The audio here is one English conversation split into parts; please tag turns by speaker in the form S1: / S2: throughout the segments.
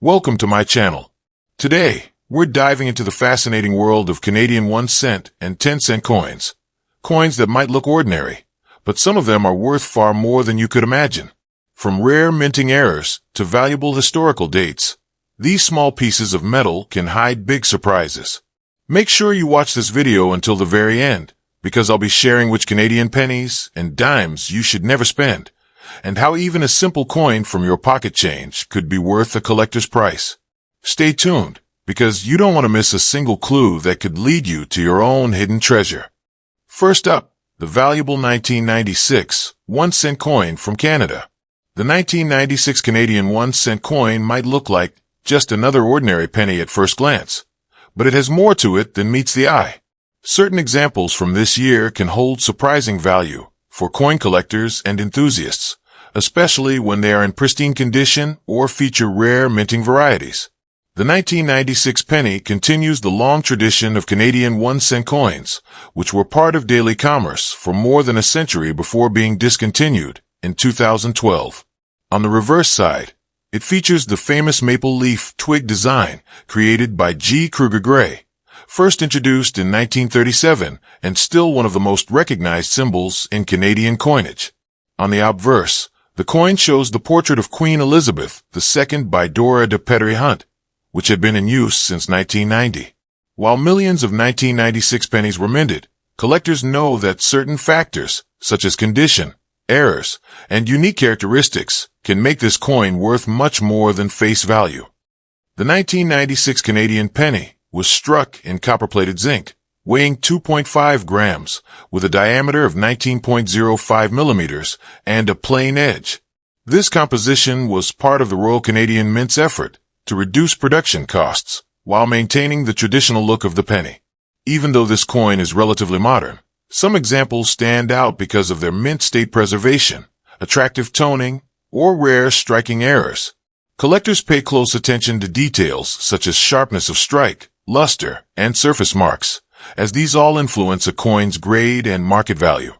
S1: Welcome to my channel. Today, we're diving into the fascinating world of Canadian 1 cent and 10 cent coins. Coins that might look ordinary, but some of them are worth far more than you could imagine. From rare minting errors to valuable historical dates, these small pieces of metal can hide big surprises. Make sure you watch this video until the very end, because I'll be sharing which Canadian pennies and dimes you should never spend, and how even a simple coin from your pocket change could be worth a collector's price. Stay tuned, because you don't want to miss a single clue that could lead you to your own hidden treasure. First up, the valuable 1996 1 cent coin from Canada. The 1996 Canadian 1 cent coin might look like just another ordinary penny at first glance, but it has more to it than meets the eye. Certain examples from this year can hold surprising value for coin collectors and enthusiasts, especially when they are in pristine condition or feature rare minting varieties. The 1996 penny continues the long tradition of Canadian 1 cent coins, which were part of daily commerce for more than a century before being discontinued in 2012. On the reverse side, it features the famous maple leaf twig design created by G. Kruger Gray, first introduced in 1937 and still one of the most recognized symbols in Canadian coinage. On the obverse, the coin shows the portrait of Queen Elizabeth II by Dora de Petrie Hunt, which had been in use since 1990. While millions of 1996 pennies were minted, collectors know that certain factors, such as condition, errors, and unique characteristics, can make this coin worth much more than face value. The 1996 Canadian penny was struck in copper-plated zinc, weighing 2.5 grams, with a diameter of 19.05 millimeters and a plain edge. This composition was part of the Royal Canadian Mint's effort to reduce production costs while maintaining the traditional look of the penny. Even though this coin is relatively modern, some examples stand out because of their mint state preservation, attractive toning, or rare striking errors. Collectors pay close attention to details such as sharpness of strike, luster, and surface marks, as these all influence a coin's grade and market value.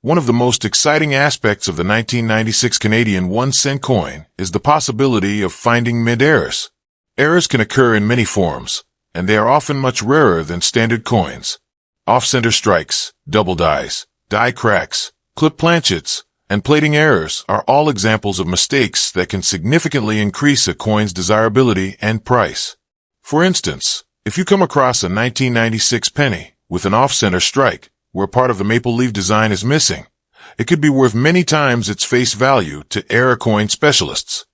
S1: One of the most exciting aspects of the 1996 Canadian 1 cent coin is the possibility of finding mint errors. Errors can occur in many forms, and they are often much rarer than standard coins. Off-center strikes, double dies, die cracks, clip planchets, and plating errors are all examples of mistakes that can significantly increase a coin's desirability and price. For instance, if you come across a 1996 penny with an off-center strike, where part of the maple leaf design is missing, it could be worth many times its face value to error coin specialists.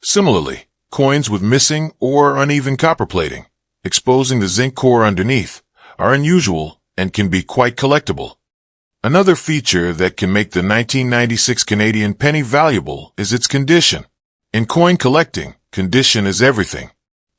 S1: Similarly, coins with missing or uneven copper plating, exposing the zinc core underneath, are unusual and can be quite collectible. Another feature that can make the 1996 Canadian penny valuable is its condition. In coin collecting, condition is everything.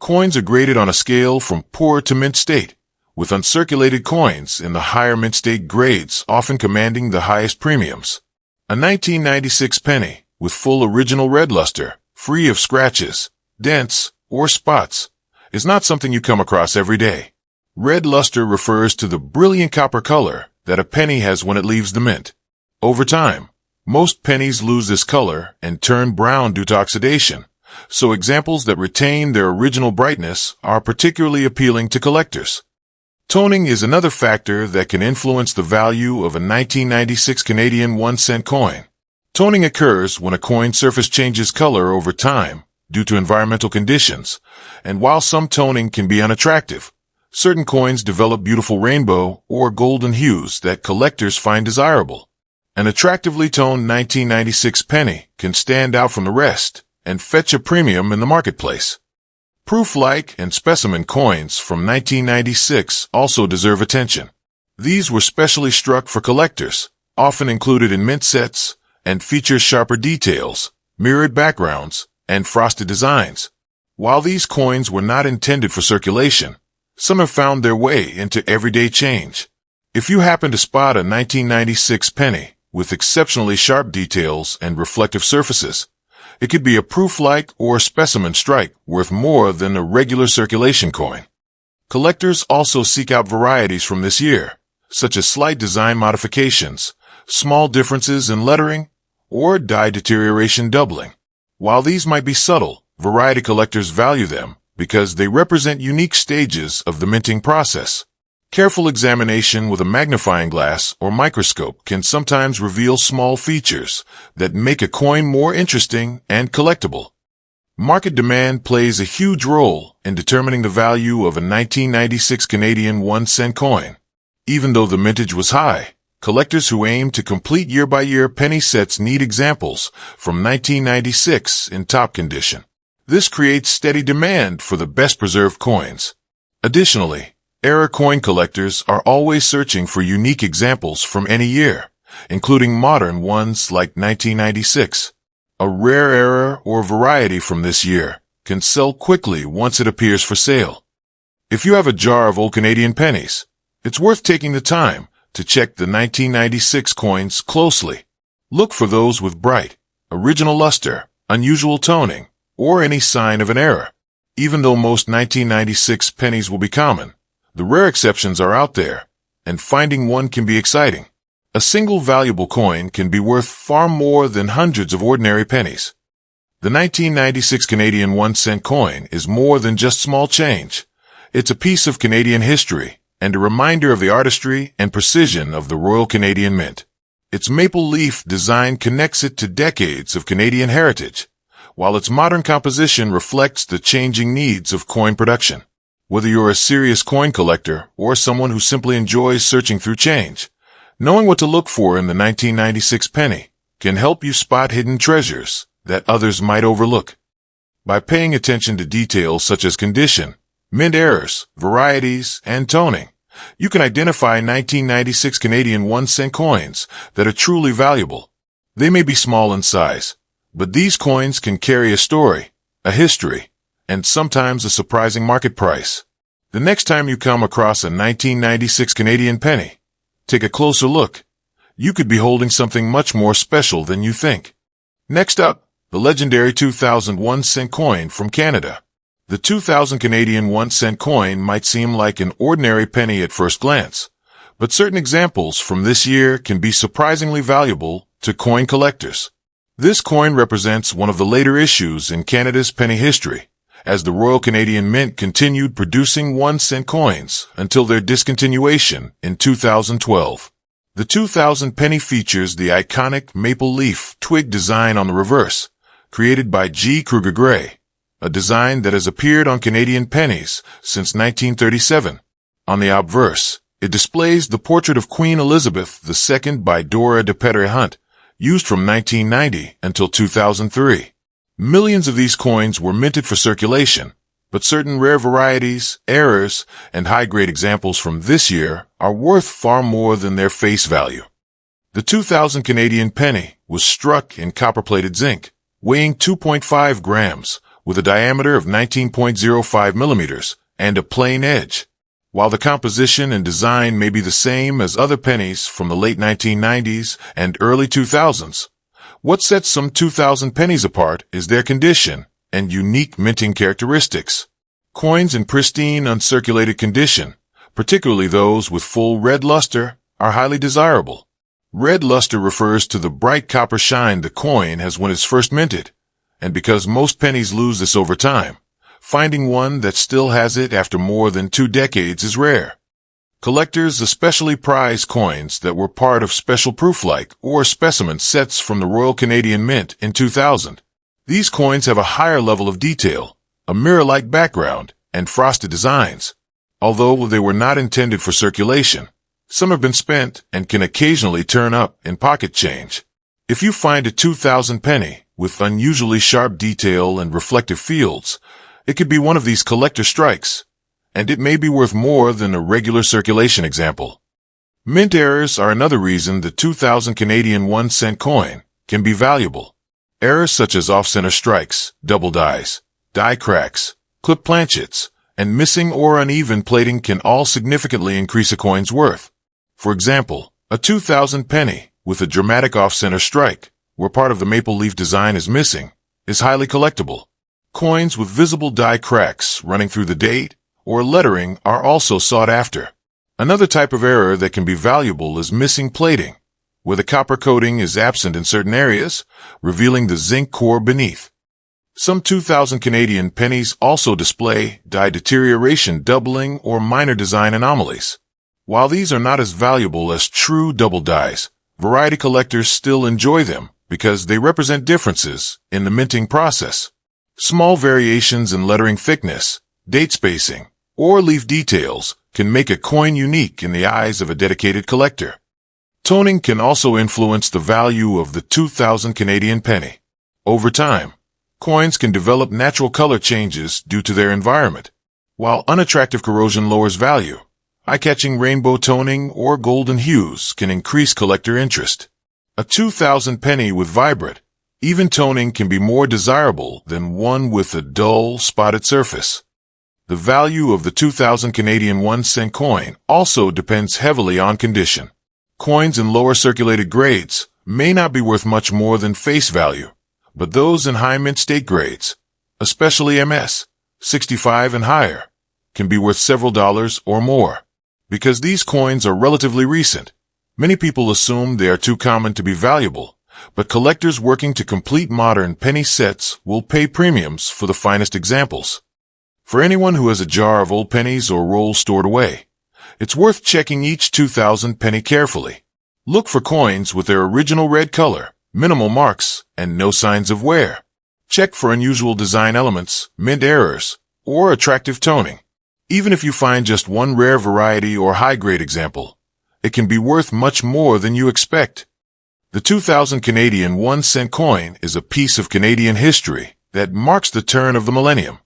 S1: Coins are graded on a scale from poor to mint state, with uncirculated coins in the higher mint state grades often commanding the highest premiums. A 1996 penny with full original red luster, free of scratches, dents, or spots, is not something you come across every day. Red luster refers to the brilliant copper color that a penny has when it leaves the mint. Over time, most pennies lose this color and turn brown due to oxidation, so examples that retain their original brightness are particularly appealing to collectors. Toning is another factor that can influence the value of a 1996 Canadian 1 cent coin. Toning occurs when a coin surface changes color over time due to environmental conditions, and while some toning can be unattractive, certain coins develop beautiful rainbow or golden hues that collectors find desirable. An attractively toned 1996 penny can stand out from the rest and fetch a premium in the marketplace. Proof-like and specimen coins from 1996 also deserve attention. These were specially struck for collectors, often included in mint sets, and feature sharper details, mirrored backgrounds, and frosted designs. While these coins were not intended for circulation, some have found their way into everyday change. If you happen to spot a 1996 penny with exceptionally sharp details and reflective surfaces, it could be a proof-like or specimen strike worth more than a regular circulation coin. Collectors also seek out varieties from this year, such as slight design modifications, small differences in lettering, or die deterioration doubling. While these might be subtle, Variety collectors value them because they represent unique stages of the minting process. Careful examination with a magnifying glass or microscope can sometimes reveal small features that make a coin more interesting and collectible. Market demand plays a huge role in determining the value of a 1996 Canadian 1-cent coin. Even though the mintage was high, collectors who aim to complete year-by-year penny sets need examples from 1996 in top condition. This creates steady demand for the best-preserved coins. Additionally, error coin collectors are always searching for unique examples from any year, including modern ones like 1996. A rare error or variety from this year can sell quickly once it appears for sale. If you have a jar of old Canadian pennies, it's worth taking the time to check the 1996 coins closely. Look for those with bright, original luster, unusual toning, or any sign of an error. Even though most 1996 pennies will be common, the rare exceptions are out there, and finding one can be exciting. A single valuable coin can be worth far more than hundreds of ordinary pennies. The 1996 Canadian 1-cent coin is more than just small change. It's a piece of Canadian history and a reminder of the artistry and precision of the Royal Canadian Mint. Its maple leaf design connects it to decades of Canadian heritage, while its modern composition reflects the changing needs of coin production. Whether you're a serious coin collector or someone who simply enjoys searching through change, knowing what to look for in the 1996 penny can help you spot hidden treasures that others might overlook. By paying attention to details such as condition, mint errors, varieties, and toning, you can identify 1996 Canadian 1-cent coins that are truly valuable. They may be small in size, but these coins can carry a story, a history, and sometimes a surprising market price. The next time you come across a 1996 Canadian penny, take a closer look. You could be holding something much more special than you think. Next up, the legendary 2001 cent coin from Canada. The 2000 Canadian 1-cent coin might seem like an ordinary penny at first glance, but certain examples from this year can be surprisingly valuable to coin collectors. This coin represents one of the later issues in Canada's penny history, as the Royal Canadian Mint continued producing 1-cent coins until their discontinuation in 2012. The 2000 penny features the iconic maple leaf twig design on the reverse, created by G. Kruger Gray, a design that has appeared on Canadian pennies since 1937. On the obverse, it displays the portrait of Queen Elizabeth II by Dora de Petre Hunt, used from 1990 until 2003. Millions of these coins were minted for circulation, but certain rare varieties, errors, and high-grade examples from this year are worth far more than their face value. The 2000 Canadian penny was struck in copper-plated zinc, weighing 2.5 grams, with a diameter of 19.05 millimeters and a plain edge. While the composition and design may be the same as other pennies from the late 1990s and early 2000s, what sets some 2000 pennies apart is their condition and unique minting characteristics. Coins in pristine, uncirculated condition, particularly those with full red luster, are highly desirable. Red luster refers to the bright copper shine the coin has when it's first minted, and because most pennies lose this over time, finding one that still has it after more than 2 decades is rare. Collectors especially prize coins that were part of special proof-like or specimen sets from the Royal Canadian Mint in 2000. These coins have a higher level of detail, a mirror-like background, and frosted designs. Although they were not intended for circulation, some have been spent and can occasionally turn up in pocket change. If you find a 2000 penny with unusually sharp detail and reflective fields, it could be one of these collector strikes, and it may be worth more than a regular circulation example. Mint errors are another reason the 2000 Canadian 1-cent coin can be valuable. Errors such as off-center strikes, double dies, die cracks, clip planchets, and missing or uneven plating can all significantly increase a coin's worth. For example, a 2000 penny with a dramatic off-center strike, where part of the maple leaf design is missing, is highly collectible. Coins with visible die cracks running through the date or lettering are also sought after. Another type of error that can be valuable is missing plating, where the copper coating is absent in certain areas, revealing the zinc core beneath. Some 2000 Canadian pennies also display dye deterioration, doubling, or minor design anomalies. While these are not as valuable as true double dyes, variety collectors still enjoy them because they represent differences in the minting process. Small variations in lettering thickness, date spacing, or leaf details can make a coin unique in the eyes of a dedicated collector. Toning can also influence the value of the 2000 Canadian penny. Over time, coins can develop natural color changes due to their environment. While unattractive corrosion lowers value, eye-catching rainbow toning or golden hues can increase collector interest. A 2000 penny with vibrant, even toning can be more desirable than one with a dull, spotted surface. The value of the 2000 Canadian 1-cent coin also depends heavily on condition. Coins in lower circulated grades may not be worth much more than face value, but those in high mint state grades, especially MS 65 and higher, can be worth several dollars or more. Because these coins are relatively recent, many people assume they are too common to be valuable, but collectors working to complete modern penny sets will pay premiums for the finest examples. For anyone who has a jar of old pennies or rolls stored away, it's worth checking each 2000 penny carefully. Look for coins with their original red color, minimal marks, and no signs of wear. Check for unusual design elements, mint errors, or attractive toning. Even if you find just one rare variety or high-grade example, it can be worth much more than you expect. The 2000 Canadian 1-cent coin is a piece of Canadian history that marks the turn of the millennium.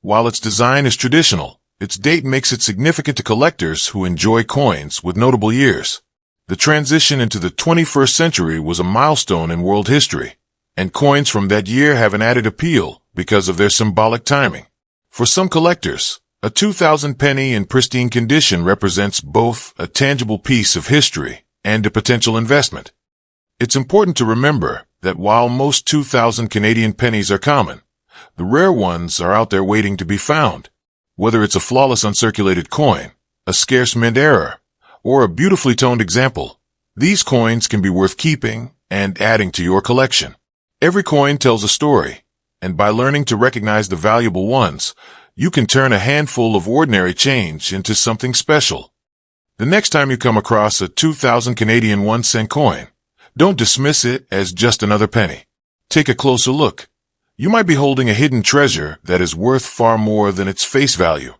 S1: While its design is traditional, its date makes it significant to collectors who enjoy coins with notable years. The transition into the 21st century was a milestone in world history, and coins from that year have an added appeal because of their symbolic timing. For some collectors, a 2000 penny in pristine condition represents both a tangible piece of history and a potential investment. It's important to remember that while most 2000 Canadian pennies are common, the rare ones are out there waiting to be found. Whether it's a flawless uncirculated coin, a scarce mint error, or a beautifully toned example, these coins can be worth keeping and adding to your collection. Every coin tells a story, and by learning to recognize the valuable ones, you can turn a handful of ordinary change into something special. The next time you come across a 2000 Canadian 1-cent coin, don't dismiss it as just another penny. Take a closer look. You might be holding a hidden treasure that is worth far more than its face value.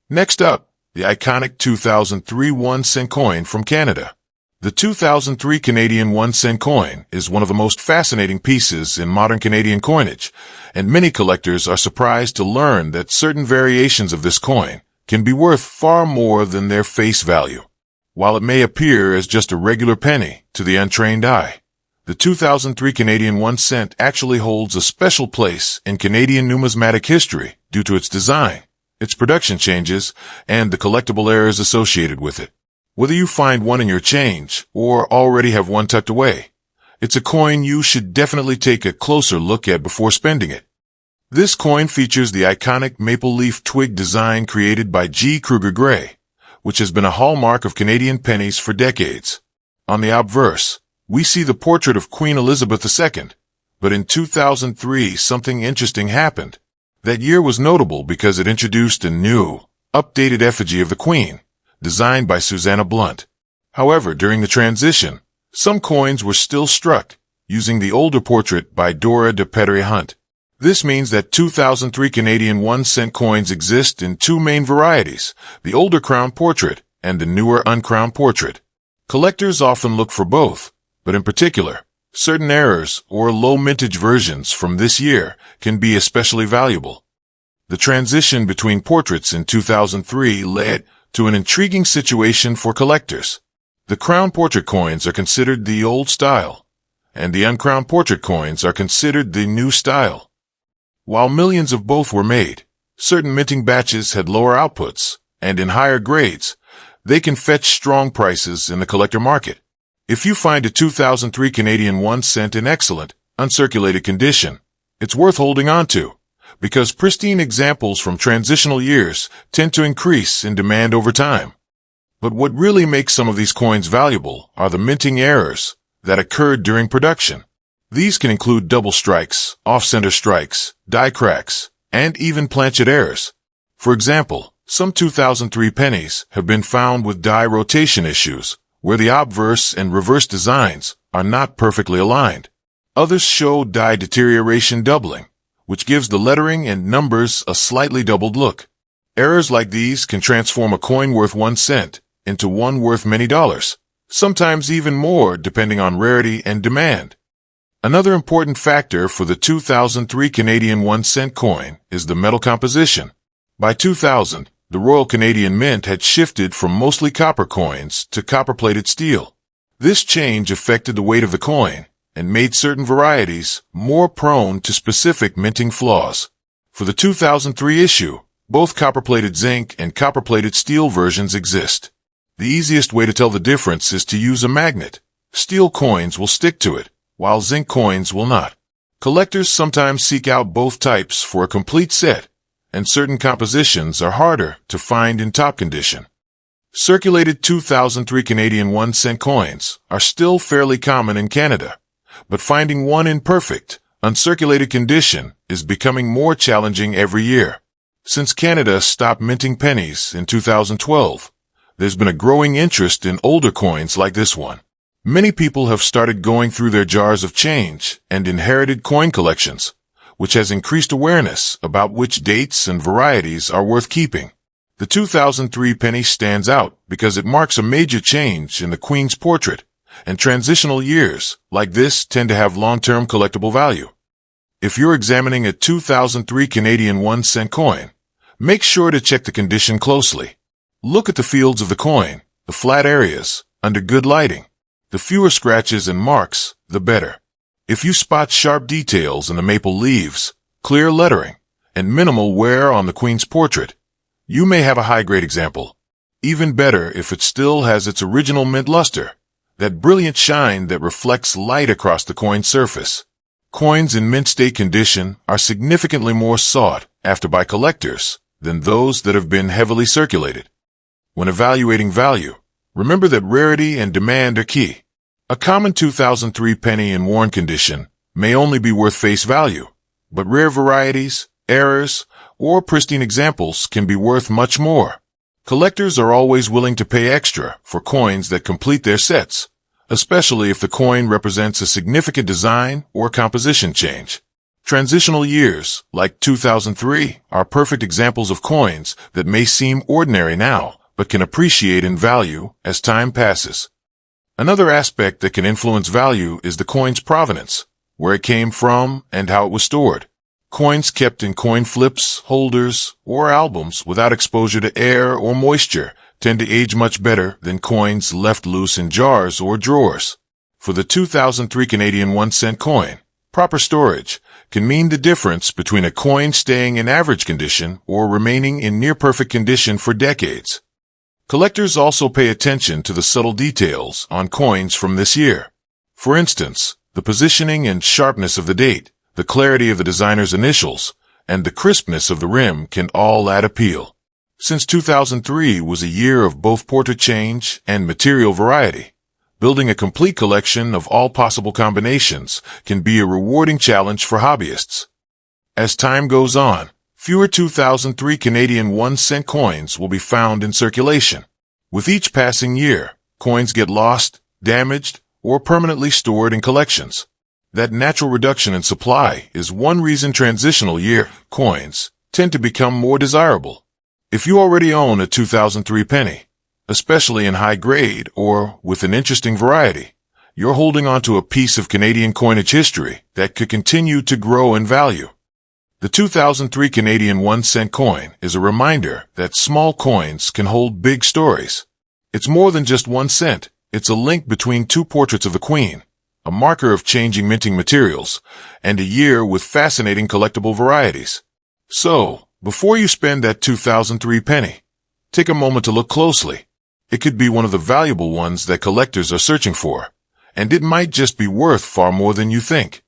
S1: Next up, the iconic 2003 1-cent coin from Canada. The 2003 Canadian 1-cent coin is one of the most fascinating pieces in modern Canadian coinage, and many collectors are surprised to learn that certain variations of this coin can be worth far more than their face value. While it may appear as just a regular penny to the untrained eye, the 2003 Canadian 1-cent actually holds a special place in Canadian numismatic history due to its design, its production changes, and the collectible errors associated with it. Whether you find one in your change or already have one tucked away, it's a coin you should definitely take a closer look at before spending it. This coin features the iconic maple leaf twig design created by G. Kruger Gray, which has been a hallmark of Canadian pennies for decades. On the obverse, we see the portrait of Queen Elizabeth II, but in 2003 something interesting happened. That year was notable because it introduced a new, updated effigy of the Queen, designed by Susanna Blunt. However, during the transition, some coins were still struck, using the older portrait by Dora de Petrie Hunt. This means that 2003 Canadian 1-cent coins exist in two main varieties, the older crown portrait and the newer uncrowned portrait. Collectors often look for both, but in particular, certain errors or low mintage versions from this year can be especially valuable. The transition between portraits in 2003 led to an intriguing situation for collectors. The crown portrait coins are considered the old style, and the uncrowned portrait coins are considered the new style. While millions of both were made, certain minting batches had lower outputs, and in higher grades, they can fetch strong prices in the collector market. If you find a 2003 Canadian 1-cent in excellent, uncirculated condition, it's worth holding on to, because pristine examples from transitional years tend to increase in demand over time. But what really makes some of these coins valuable are the minting errors that occurred during production. These can include double strikes, off-center strikes, die cracks, and even planchet errors. For example, some 2003 pennies have been found with die rotation issues, where the obverse and reverse designs are not perfectly aligned. Others show die deterioration doubling, which gives the lettering and numbers a slightly doubled look. Errors like these can transform a coin worth 1 cent into one worth many dollars, sometimes even more depending on rarity and demand. Another important factor for the 2003 Canadian 1 cent coin is the metal composition. By 2000, the Royal Canadian Mint had shifted from mostly copper coins to copper-plated steel. This change affected the weight of the coin and made certain varieties more prone to specific minting flaws. For the 2003 issue, both copper-plated zinc and copper-plated steel versions exist. The easiest way to tell the difference is to use a magnet. Steel coins will stick to it, while zinc coins will not. Collectors sometimes seek out both types for a complete set, and certain compositions are harder to find in top condition. Circulated 2003 Canadian 1 cent coins are still fairly common in Canada, but finding one in perfect, uncirculated condition is becoming more challenging every year. Since Canada stopped minting pennies in 2012, there's been a growing interest in older coins like this one. Many people have started going through their jars of change and inherited coin collections, which has increased awareness about which dates and varieties are worth keeping. The 2003 penny stands out because it marks a major change in the Queen's portrait, and transitional years like this tend to have long-term collectible value. If you're examining a 2003 Canadian 1 cent coin, make sure to check the condition closely. Look at the fields of the coin, the flat areas, under good lighting. The fewer scratches and marks, the better. If you spot sharp details in the maple leaves, clear lettering, and minimal wear on the Queen's portrait, you may have a high-grade example. Even better if it still has its original mint luster, that brilliant shine that reflects light across the coin's surface. Coins in mint state condition are significantly more sought after by collectors than those that have been heavily circulated. When evaluating value, remember that rarity and demand are key. A common 2003 penny in worn condition may only be worth face value, but rare varieties, errors, or pristine examples can be worth much more. Collectors are always willing to pay extra for coins that complete their sets, especially if the coin represents a significant design or composition change. Transitional years, like 2003, are perfect examples of coins that may seem ordinary now, but can appreciate in value as time passes. Another aspect that can influence value is the coin's provenance, where it came from and how it was stored. Coins kept in coin flips, holders, or albums without exposure to air or moisture tend to age much better than coins left loose in jars or drawers. For the 2003 Canadian 1 cent coin, proper storage can mean the difference between a coin staying in average condition or remaining in near-perfect condition for decades. Collectors also pay attention to the subtle details on coins from this year. For instance, the positioning and sharpness of the date, the clarity of the designer's initials, and the crispness of the rim can all add appeal. Since 2003 was a year of both portrait change and material variety, building a complete collection of all possible combinations can be a rewarding challenge for hobbyists. As time goes on, fewer 2003 Canadian 1 cent coins will be found in circulation. With each passing year, coins get lost, damaged, or permanently stored in collections. That natural reduction in supply is one reason transitional year coins tend to become more desirable. If you already own a 2003 penny, especially in high grade or with an interesting variety, you're holding onto a piece of Canadian coinage history that could continue to grow in value. The 2003 Canadian 1 cent coin is a reminder that small coins can hold big stories. It's more than just 1 cent. It's a link between two portraits of the Queen, a marker of changing minting materials, and a year with fascinating collectible varieties. So, before you spend that 2003 penny, take a moment to look closely. It could be one of the valuable ones that collectors are searching for, and it might just be worth far more than you think.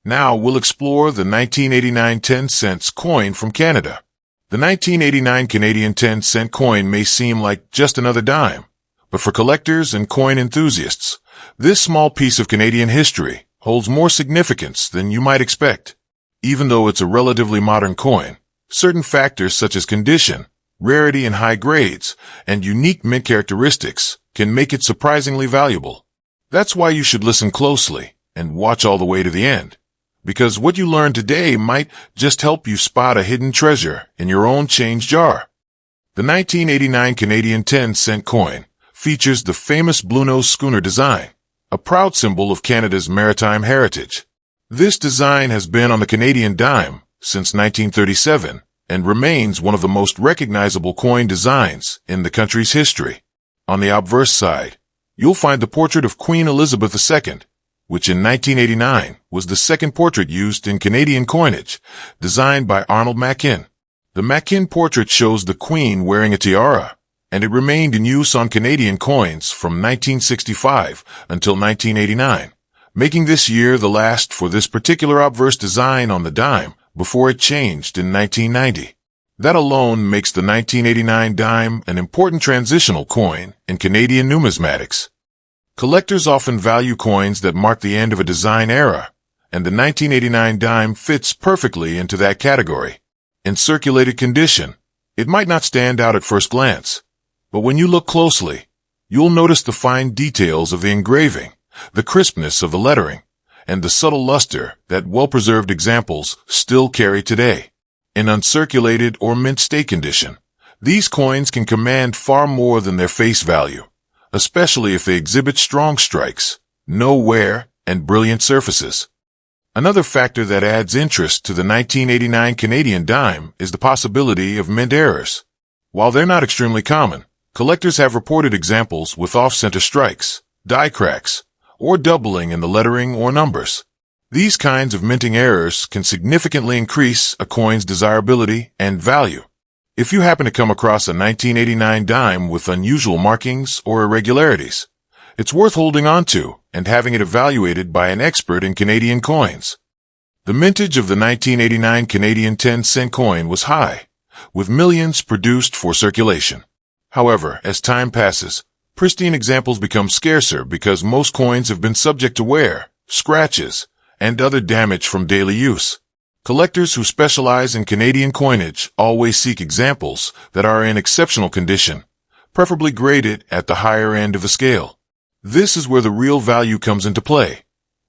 S1: Now we'll explore the 1989 10 cents coin from Canada. The 1989 Canadian 10 cent coin may seem like just another dime, but for collectors and coin enthusiasts, this small piece of Canadian history holds more significance than you might expect. Even though it's a relatively modern coin, certain factors such as condition, rarity in high grades, and unique mint characteristics can make it surprisingly valuable. That's why you should listen closely and watch all the way to the end, because what you learn today might just help you spot a hidden treasure in your own change jar. The 1989 Canadian 10-cent coin features the famous Bluenose schooner design, a proud symbol of Canada's maritime heritage. This design has been on the Canadian dime since 1937 and remains one of the most recognizable coin designs in the country's history. On the obverse side, you'll find the portrait of Queen Elizabeth II, which in 1989 was the second portrait used in Canadian coinage, designed by Arnold Mackin. The Mackin portrait shows the Queen wearing a tiara, and it remained in use on Canadian coins from 1965 until 1989, making this year the last for this particular obverse design on the dime before it changed in 1990. That alone makes the 1989 dime an important transitional coin in Canadian numismatics. Collectors often value coins that mark the end of a design era, and the 1989 dime fits perfectly into that category. In circulated condition, it might not stand out at first glance, but when you look closely, you'll notice the fine details of the engraving, the crispness of the lettering, and the subtle luster that well-preserved examples still carry today. In uncirculated or mint state condition, these coins can command far more than their face value, especially if they exhibit strong strikes, no wear, and brilliant surfaces. Another factor that adds interest to the 1989 Canadian dime is the possibility of mint errors. While they're not extremely common, collectors have reported examples with off-center strikes, die cracks, or doubling in the lettering or numbers. These kinds of minting errors can significantly increase a coin's desirability and value. If you happen to come across a 1989 dime with unusual markings or irregularities, it's worth holding on to and having it evaluated by an expert in Canadian coins. The mintage of the 1989 Canadian 10-cent coin was high, with millions produced for circulation. However, as time passes, pristine examples become scarcer because most coins have been subject to wear, scratches, and other damage from daily use. Collectors who specialize in Canadian coinage always seek examples that are in exceptional condition, preferably graded at the higher end of the scale. This is where the real value comes into play.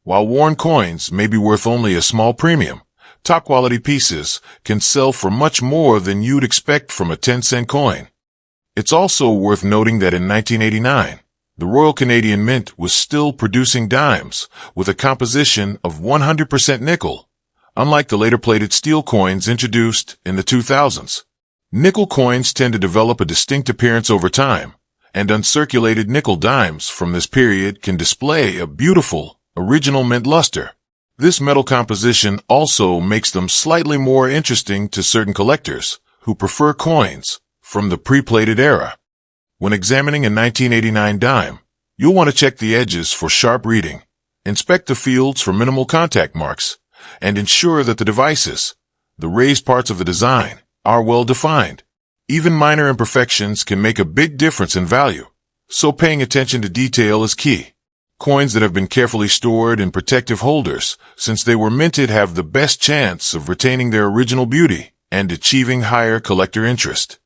S1: While worn coins may be worth only a small premium, top-quality pieces can sell for much more than you'd expect from a 10-cent coin. It's also worth noting that in 1989, the Royal Canadian Mint was still producing dimes with a composition of 100% nickel, unlike the later plated steel coins introduced in the 2000s. Nickel coins tend to develop a distinct appearance over time, and uncirculated nickel dimes from this period can display a beautiful, original mint luster. This metal composition also makes them slightly more interesting to certain collectors who prefer coins from the pre-plated era. When examining a 1989 dime, you'll want to check the edges for sharp reading, inspect the fields for minimal contact marks, and ensure that the devices, the raised parts of the design, are well defined. Even minor imperfections can make a big difference in value, so paying attention to detail is key. Coins that have been carefully stored in protective holders since they were minted have the best chance of retaining their original beauty and achieving higher collector interest.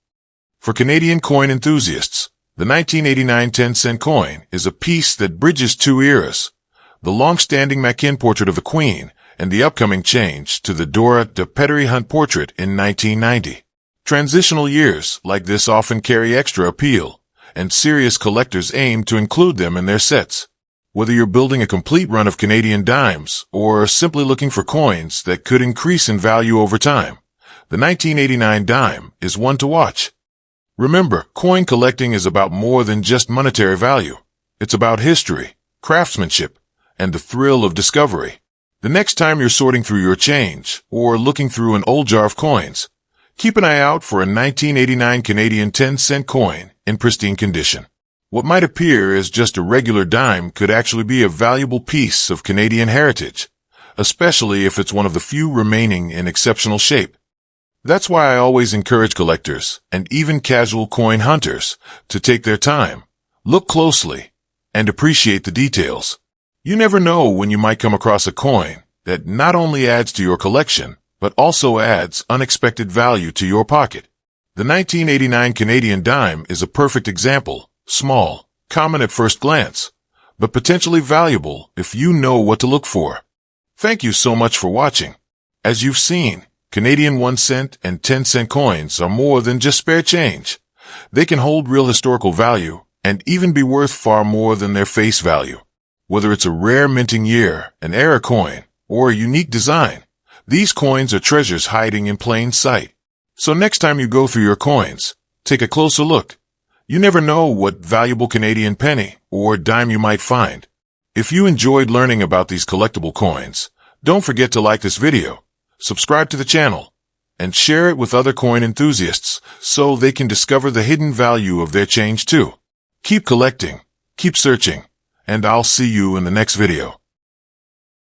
S1: For Canadian coin enthusiasts, the 1989 10-cent coin is a piece that bridges two eras, the long-standing Mackin portrait of the Queen and the upcoming change to the Dora de Pettery Hunt portrait in 1990. Transitional years like this often carry extra appeal, and serious collectors aim to include them in their sets. Whether you're building a complete run of Canadian dimes or simply looking for coins that could increase in value over time, the 1989 dime is one to watch. Remember, coin collecting is about more than just monetary value. It's about history, craftsmanship, and the thrill of discovery. The next time you're sorting through your change or looking through an old jar of coins, keep an eye out for a 1989 Canadian 10-cent coin in pristine condition. What might appear as just a regular dime could actually be a valuable piece of Canadian heritage, especially if it's one of the few remaining in exceptional shape. That's why I always encourage collectors, and even casual coin hunters, to take their time, look closely, and appreciate the details. You never know when you might come across a coin that not only adds to your collection, but also adds unexpected value to your pocket. The 1989 Canadian dime is a perfect example. Small, common at first glance, but potentially valuable if you know what to look for. Thank you so much for watching. As you've seen, Canadian 1 cent and 10-cent coins are more than just spare change. They can hold real historical value and even be worth far more than their face value. Whether it's a rare minting year, an era coin, or a unique design, these coins are treasures hiding in plain sight. So next time you go through your coins, take a closer look. You never know what valuable Canadian penny or dime you might find. If you enjoyed learning about these collectible coins, don't forget to like this video, subscribe to the channel, and share it with other coin enthusiasts so they can discover the hidden value of their change too. Keep collecting, keep searching, and I'll see you in the next video.